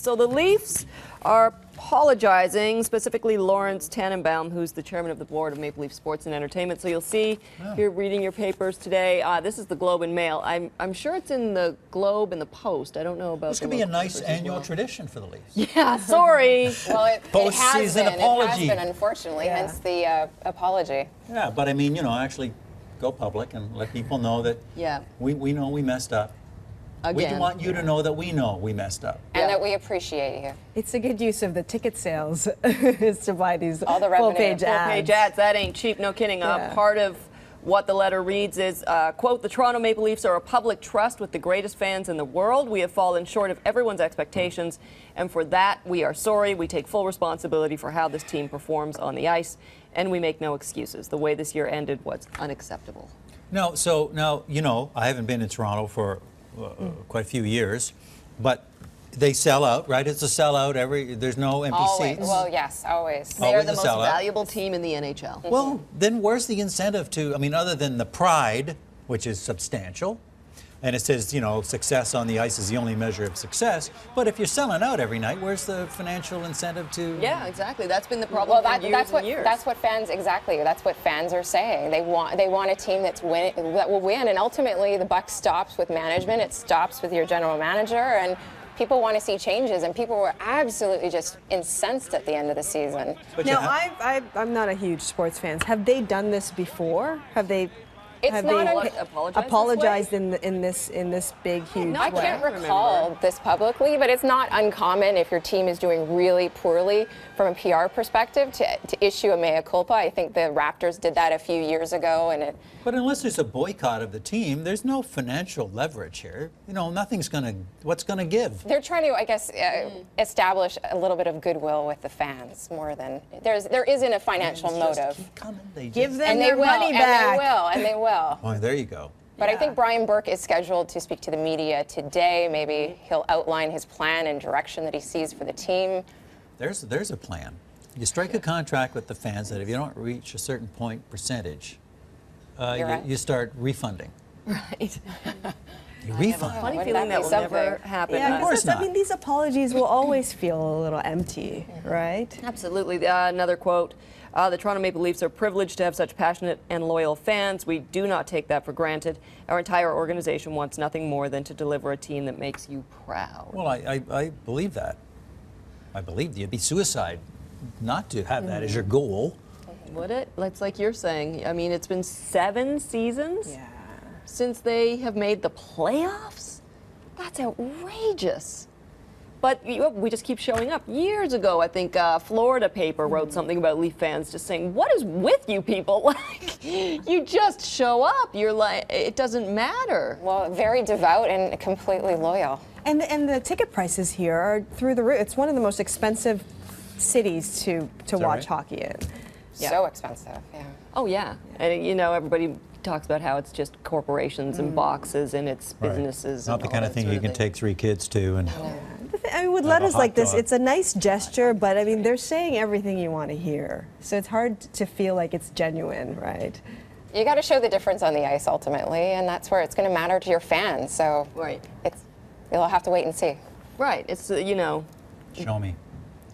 So the Leafs are apologizing, specifically Lawrence Tannenbaum, who's the chairman of the board of Maple Leaf Sports and Entertainment. So you'll see, if you're reading your papers today, this is the Globe and Mail. I'm sure it's in the Globe and the Post. I don't know about This could the be a local nice papers as annual well. tradition for the Leafs. Yeah, sorry. Well, it has Post-season been. apology. It has been, unfortunately, hence the apology. Yeah, but I mean, you know, actually go public and let people know that Yeah. we know we messed up. Again. We want you to know that we know we messed up. And Yeah. that we appreciate you. It's a good use of the ticket sales is to buy these All the revenue. full-page ads. Full-page ads, that ain't cheap, no kidding. Yeah. Part of what the letter reads is, quote, the Toronto Maple Leafs are a public trust with the greatest fans in the world. We have fallen short of everyone's expectations, and for that, we are sorry. We take full responsibility for how this team performs on the ice, and we make no excuses. The way this year ended was unacceptable. Now, you know, I haven't been in Toronto for quite a few years, but they sell out, right? It's a sellout. There's no empty Always. seats. Well, yes, always. They are Always the a most sellout. valuable team in the NHL. Well, then where's the incentive to, I mean, other than the pride, which is substantial, and it says, you know, success on the ice is the only measure of success, but if you're selling out every night, where's the financial incentive to... Yeah, exactly. That's been the problem Well, for years and years. that's what fans That's what fans are saying. They want a team that will win, and ultimately the buck stops with management. It stops with your general manager, and people want to see changes. And people were absolutely just incensed at the end of the season. But Now, you I'm not a huge sports fan. Have they done this before? Have they? It's have not they apologized this in this big, huge No, I way? can't remember. recall this publicly, but it's not uncommon if your team is doing really poorly from a PR perspective to issue a mea culpa. I think the Raptors did that a few years ago, and it. But unless there's a boycott of the team, there's no financial leverage here. You know, what's going to give? They're trying to, I guess, establish a little bit of goodwill with the fans more than there isn't a financial Just motive. keep coming. They Give just- them And they their will, money back. and they will. Oh, there you go. But I Yeah. think Brian Burke is scheduled to speak to the media today. Maybe he'll outline his plan and direction that he sees for the team. There's a plan. You strike a contract with the fans that if you don't reach a certain percentage, You're right. you start refunding. Right. You refund. Funny Wouldn't feeling that that be will never something? happen. Yeah, Of course because I mean, not. these apologies will always feel a little empty, right? Absolutely. Another quote. The Toronto Maple Leafs are privileged to have such passionate and loyal fans. We do not take that for granted. Our entire organization wants nothing more than to deliver a team that makes you proud. Well, I believe that. I believe you'd be suicide not to have that as your goal. Would it? It's like you're saying. I mean, it's been 7 seasons Yeah. since they have made the playoffs. That's outrageous. But we just keep showing up. Years ago, I think Florida paper wrote something about Leaf fans just saying, what is with you people? Like, you just show up. You're like, it doesn't matter. Well, very devout and completely loyal. And the ticket prices here are through the roof. It's one of the most expensive cities to that watch right? hockey in. Yeah. So expensive, yeah. Oh, yeah. And, you know, everybody talks about how it's just corporations and boxes and it's Right. businesses. Not and the all kind of that thing sort you can thing. take 3 kids to. And I mean, with Have a letters hot like this, dog. it's a nice gesture, but I mean, they're saying everything you want to hear. So it's hard to feel like it's genuine, right? You got to show the difference on the ice ultimately, and that's where it's going to matter to your fans. So Right. you'll have to wait and see. Right. It's, you know, show me.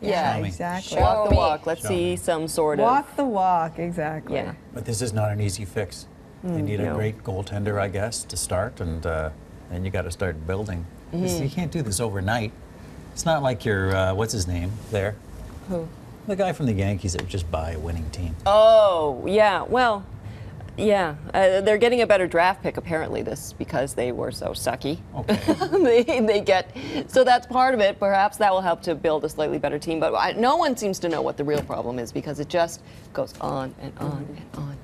yeah. Show me. Exactly. Show Walk the me. walk. Let's Show see me. some sort of. Walk the walk, exactly. Yeah. But this is not an easy fix. You need a no. great goaltender, I guess, to start, and then you got to start building. You can't do this overnight. It's not like your what's his name there? Who? The guy from the Yankees that would just buy a winning team. Oh, yeah. Well, yeah. They're getting a better draft pick apparently because they were so sucky. Okay. they get so that's part of it. Perhaps that will help to build a slightly better team. But no one seems to know what the real problem is because it just goes on and on and on.